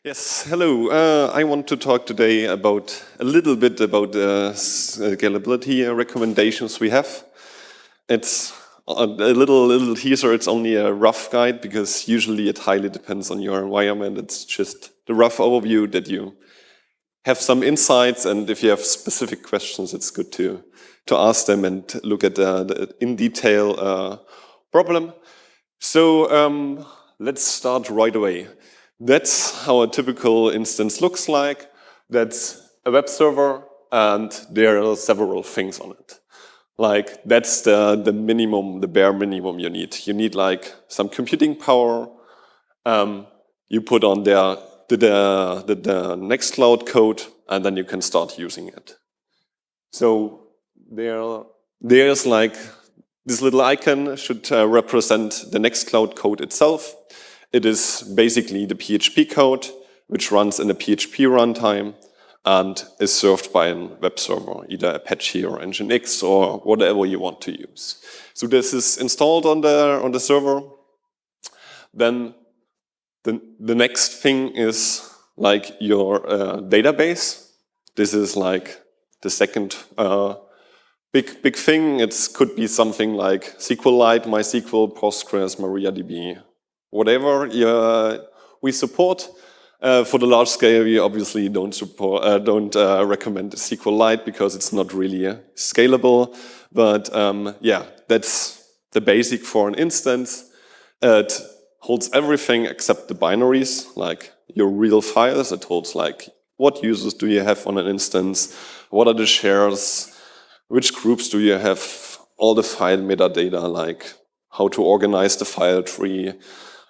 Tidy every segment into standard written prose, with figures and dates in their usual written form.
Yes, hello. I want to talk today about a little bit about the scalability recommendations we have. It's a little teaser. It's only a rough guide because usually it highly depends on your environment. It's just the rough overview that you have some insights, and if you have specific questions, it's good to ask them and look at the in detail problem. So let's start right away. That's how a typical instance looks like. That's a web server, and there are several things on it. Like that's the minimum, the bare minimum you need. You need like some computing power. You put on there the Nextcloud code, and then you can start using it. So there's like this little icon should represent the Nextcloud code itself. It is basically the PHP code, which runs in a PHP runtime and is served by a web server, either Apache or Nginx or whatever you want to use. So this is installed on the server. Then the next thing is like your database. This is like the second big thing. It could be something like SQLite, MySQL, Postgres, MariaDB, whatever we support. For the large scale, we obviously don't recommend SQLite because it's not really scalable. But yeah, that's the basic for an instance. It holds everything except the binaries, like your real files. It holds like what users do you have on an instance, what are the shares, which groups do you have, all the file metadata, like how to organize the file tree,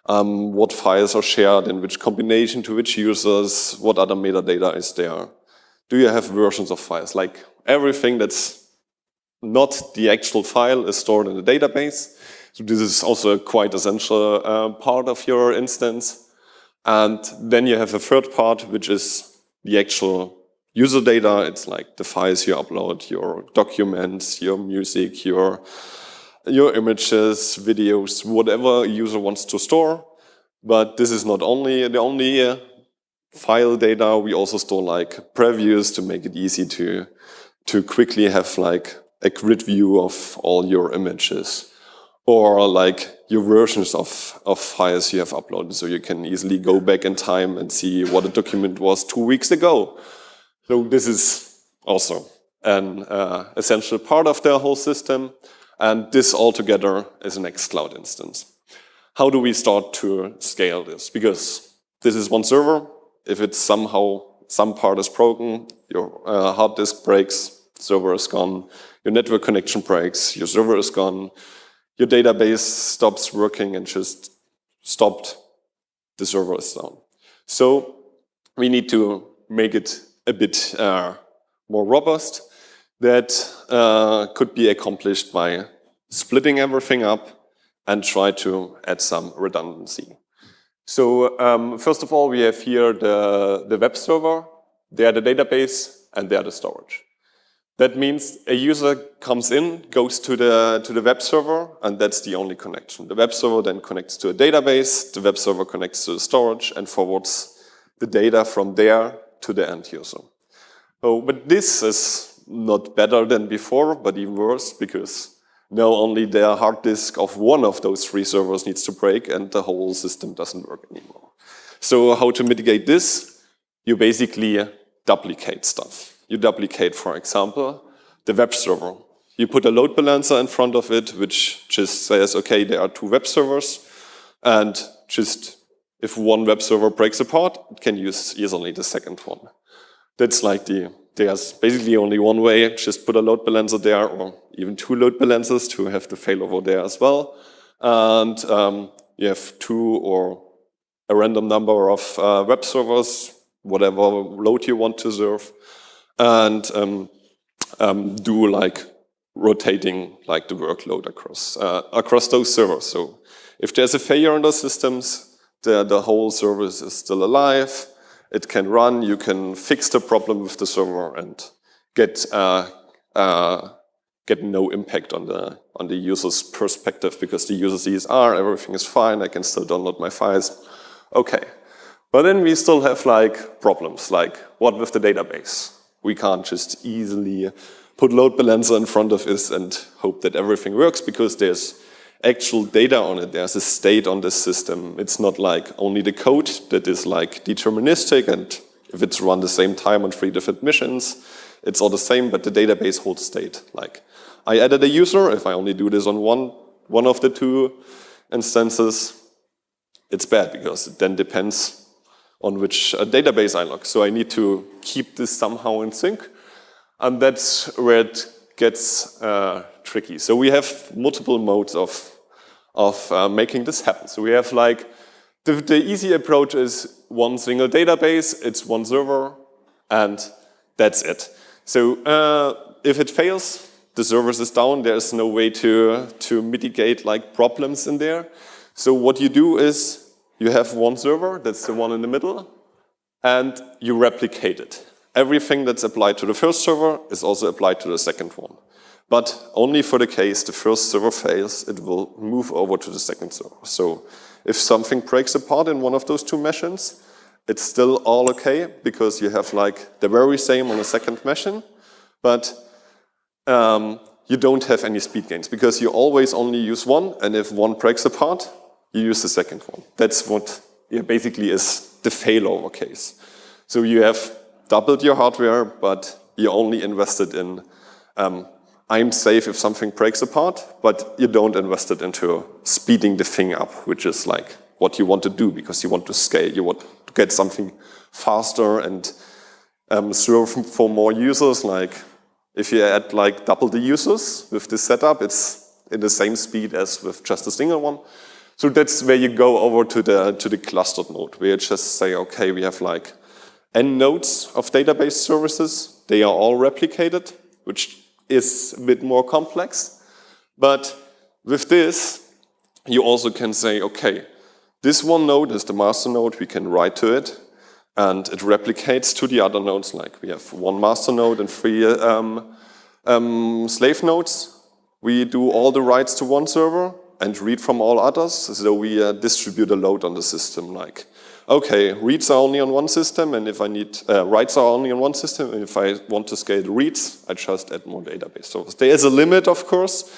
what files are shared in which combination to which users, what other metadata is there. Do you have versions of files? Like everything that's not the actual file is stored in the database. So this is also a quite essential part of your instance. And then you have a third part, which is the actual user data. It's like the files you upload, your documents, your music, your images, videos, whatever a user wants to store. But this is not only the only file data. We also store like previews to make it easy to quickly have like a grid view of all your images, or like your versions of files you have uploaded, so you can easily go back in time and see what a document was 2 weeks ago. So this is also an essential part of the whole system. And this altogether is an Nextcloud instance. How do we start to scale this? Because this is one server. If it's somehow, some part is broken, your hard disk breaks, server is gone, your network connection breaks, your server is gone, your database stops working and just stopped, the server is down. So we need to make it a bit more robust. That could be accomplished by splitting everything up and try to add some redundancy. So first of all, we have here the web server, there the database, and there the storage. That means a user comes in, goes to the web server, and that's the only connection. The web server then connects to a database, the web server connects to the storage, and forwards the data from there to the end user. Oh, but this is not better than before, but even worse, because now only the hard disk of one of those 3 servers needs to break and the whole system doesn't work anymore. So how to mitigate this? You basically duplicate stuff. You duplicate, for example, the web server. You put a load balancer in front of it, which just says, okay, there are 2 web servers, and just if one web server breaks apart, it can use easily the second one. That's like there's basically only one way, just put a load balancer there, or even 2 load balancers to have the failover there as well. And you have 2 or a random number of web servers, whatever load you want to serve, and do like rotating like the workload across those servers. So if there's a failure in those systems, the whole service is still alive. It can run, you can fix the problem with the server and get no impact on the user's perspective, because the user sees, everything is fine, I can still download my files. Okay, But then we still have like problems, like what with the database? We can't just easily put load balancer in front of it and hope that everything works, because there's actual data on it. There's a state on this system. It's not like only the code that is like deterministic, and if it's run the same time on 3 different missions, it's all the same, but the database holds state. Like, I added a user, if I only do this on one of the 2 instances, it's bad, because it then depends on which database I log. So I need to keep this somehow in sync, and that's where it gets tricky. So we have multiple modes of making this happen. So we have like, the easy approach is one single database, it's one server, and that's it. So if it fails, the service is down, there's no way to mitigate like problems in there. So what you do is, you have one server, that's the one in the middle, and you replicate it. Everything that's applied to the first server is also applied to the second one. But only for the case the first server fails, it will move over to the second server. So if something breaks apart in one of those 2 machines, it's still all okay, because you have like the very same on the second machine, but you don't have any speed gains, because you always only use one, and if one breaks apart, you use the second one. That's what basically is the failover case. So you have doubled your hardware, but you only invested in I'm safe if something breaks apart, but you don't invest it into speeding the thing up, which is like what you want to do, because you want to scale, you want to get something faster and serve for more users. Like if you add like double the users with this setup, it's in the same speed as with just a single one. So that's where you go over to the clustered node, where you just say, okay, we have like n nodes of database services. They are all replicated, which is a bit more complex. But with this, you also can say, okay, this one node is the master node, we can write to it, and it replicates to the other nodes. Like we have one master node and 3 slave nodes. We do all the writes to one server and read from all others, so we distribute a load on the system. Like, okay, reads are only on one system, and if I need writes are only on one system, and if I want to scale the reads, I just add more database servers. There is a limit, of course,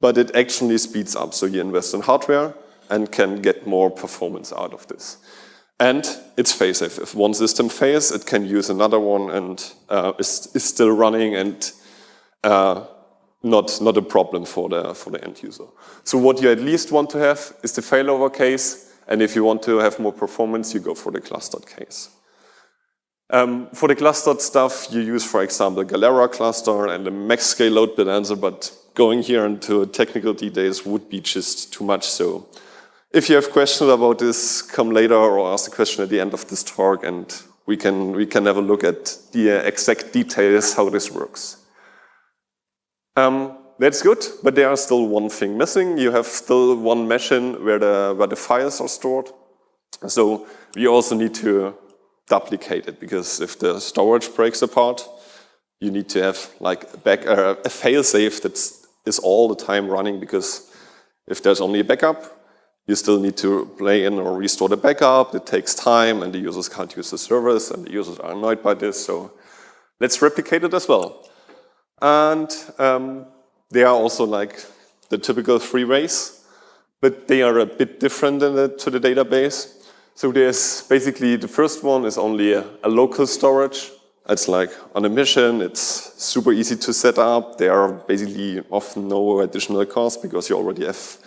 but it actually speeds up. So you invest in hardware and can get more performance out of this. And it's fail-safe. If one system fails, it can use another one and is still running, and not a problem for the end user. So what you at least want to have is the failover case, and if you want to have more performance, you go for the clustered case. For the clustered stuff, you use, for example, Galera cluster and the max scale load balancer, but going here into technical details would be just too much. So if you have questions about this, come later or ask a question at the end of this talk, and we can have a look at the exact details how this works. That's good, but there is still one thing missing. You have still one machine where the files are stored. So we also need to duplicate it, because if the storage breaks apart, you need to have like a fail-safe that is all the time running, because if there's only a backup, you still need to play in or restore the backup. It takes time, and the users can't use the service, and the users are annoyed by this. So let's replicate it as well. And they are also like the typical 3 ways, but they are a bit different to the database. So there's basically, the first one is only a local storage. It's like on a mission, it's super easy to set up. There are basically often no additional costs, because you already have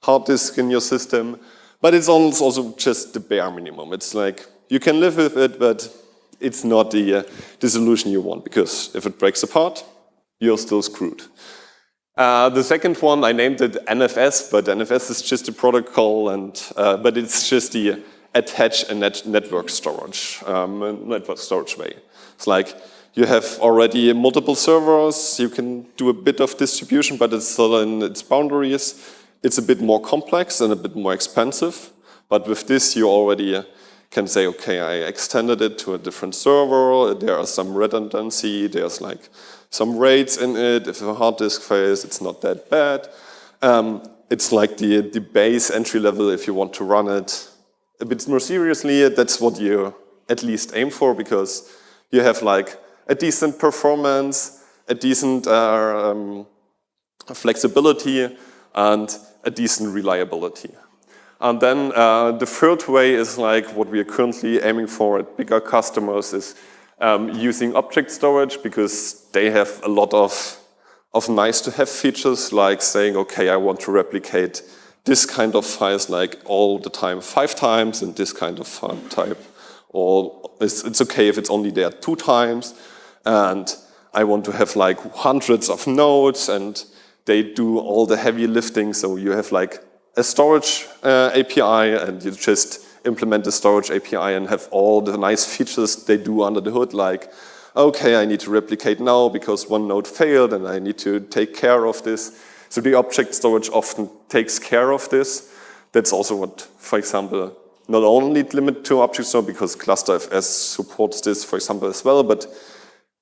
hard disk in your system. But it's also just the bare minimum. It's like, you can live with it, but it's not the solution you want, because if it breaks apart, you're still screwed. The second one, I named it NFS, but NFS is just a protocol, but it's just the attach a network storage way. It's like you have already multiple servers, you can do a bit of distribution, but it's still in its boundaries. It's a bit more complex and a bit more expensive, but with this you already can say, okay, I extended it to a different server, there are some redundancy, there's like some RAIDs in it. If a hard disk fails, it's not that bad. It's like the base entry level if you want to run it. a bit more seriously, that's what you at least aim for, because you have like a decent performance, a decent flexibility, and a decent reliability. And then the third way is like what we are currently aiming for at bigger customers is using object storage, because they have a lot of nice to have features, like saying, okay, I want to replicate this kind of files like all the time 5 times and this kind of file type. Or it's okay if it's only there 2 times. And I want to have like hundreds of nodes, and they do all the heavy lifting. So you have like a storage API, and you just implement the storage API and have all the nice features they do under the hood, like, okay, I need to replicate now because one node failed and I need to take care of this. So the object storage often takes care of this. That's also what, for example, not only limited to object store, because ClusterFS supports this, for example, as well, but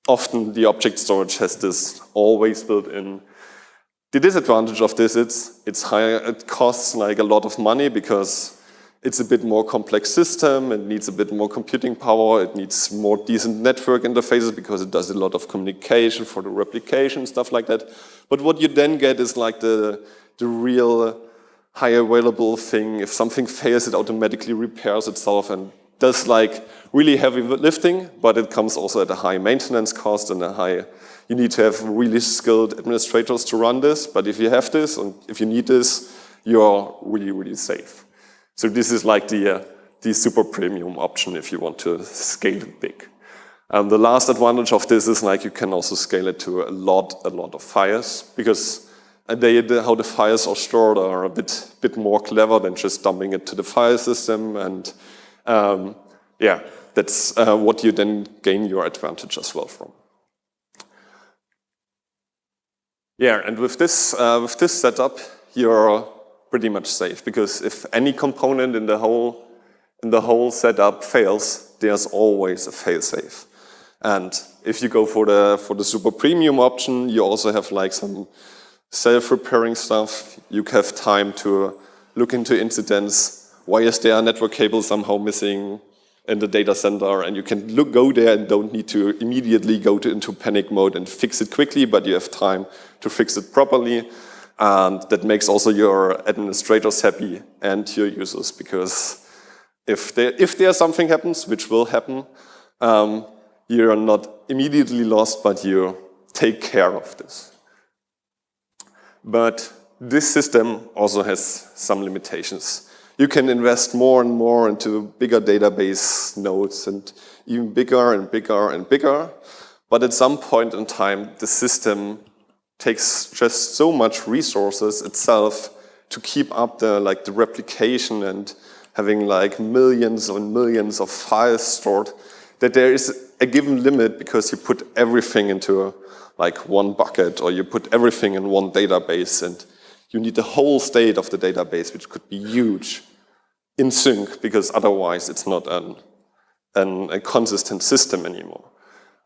often the object storage has this always built in. The disadvantage of this is it's higher, it costs like a lot of money because it's a bit more complex system, it needs a bit more computing power, it needs more decent network interfaces because it does a lot of communication for the replication, stuff like that. But what you then get is like the real high available thing. If something fails, it automatically repairs itself and does like really heavy lifting, but it comes also at a high maintenance cost and a high, you need to have really skilled administrators to run this. But if you have this and if you need this, you're really, really safe. So this is like the super premium option if you want to scale it big. The last advantage of this is like you can also scale it to a lot of files, because how the files are stored are a bit more clever than just dumping it to the file system. And yeah, that's what you then gain your advantage as well from. Yeah, and with this setup, you're pretty much safe, because if any component in the whole setup fails, there's always a fail-safe. And if you go for the super premium option, you also have like some self-repairing stuff. You have time to look into incidents. Why is there a network cable somehow missing in the data center? And you can go there and don't need to immediately go into panic mode and fix it quickly, but you have time to fix it properly. And that makes also your administrators happy and your users, because if there something happens, which will happen, you're not immediately lost, but you take care of this. But this system also has some limitations. You can invest more and more into bigger database nodes and even bigger and bigger and bigger. But at some point in time, the system takes just so much resources itself to keep up the replication and having like millions and millions of files stored, that there is a given limit, because you put everything into like one bucket, or you put everything in one database, and you need the whole state of the database, which could be huge, in sync, because otherwise it's not a consistent system anymore.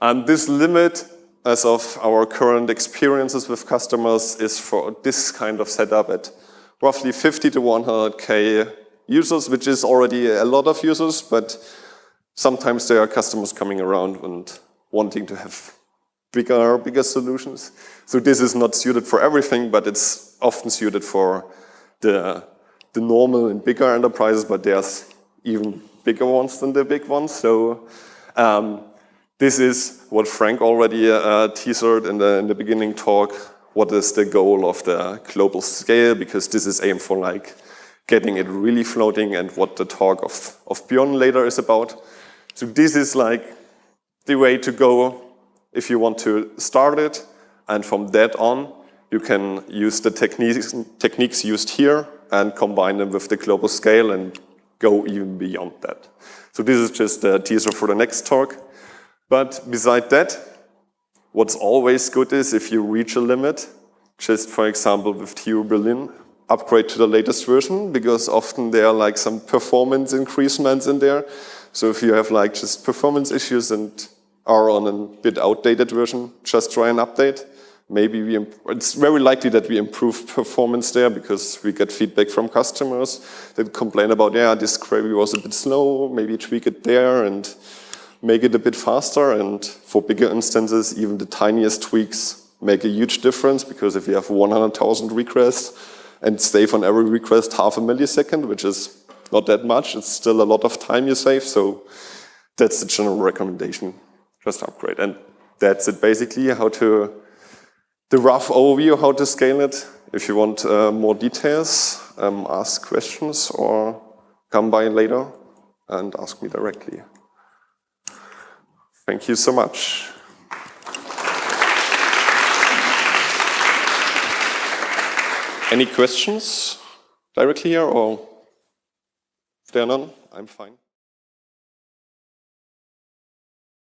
And this limit, as of our current experiences with customers, is for this kind of setup at roughly 50 to 100K users, which is already a lot of users, but sometimes there are customers coming around and wanting to have bigger solutions. So this is not suited for everything, but it's often suited for the normal and bigger enterprises, but there's even bigger ones than the big ones. So this is what Frank already teasered in the beginning talk. What is the goal of the global scale? Because this is aimed for like getting it really floating, and what the talk of Björn later is about. So this is like the way to go if you want to start it. And from that on, you can use the techniques used here and combine them with the global scale and go even beyond that. So this is just a teaser for the next talk. But beside that, what's always good is if you reach a limit, just for example with TU Berlin, upgrade to the latest version, because often there are like some performance increasements in there. So if you have like just performance issues and are on a bit outdated version, just try an update. maybe it's very likely that we improve performance there because we get feedback from customers that complain about, yeah, this query was a bit slow, maybe tweak it there and make it a bit faster. And for bigger instances, even the tiniest tweaks make a huge difference, because if you have 100,000 requests and save on every request half a millisecond, which is not that much, it's still a lot of time you save. So that's the general recommendation, just upgrade. And that's it basically, the rough overview how to scale it. If you want more details, ask questions or come by later and ask me directly. Thank you so much. Any questions directly here, or if there are none, I'm fine.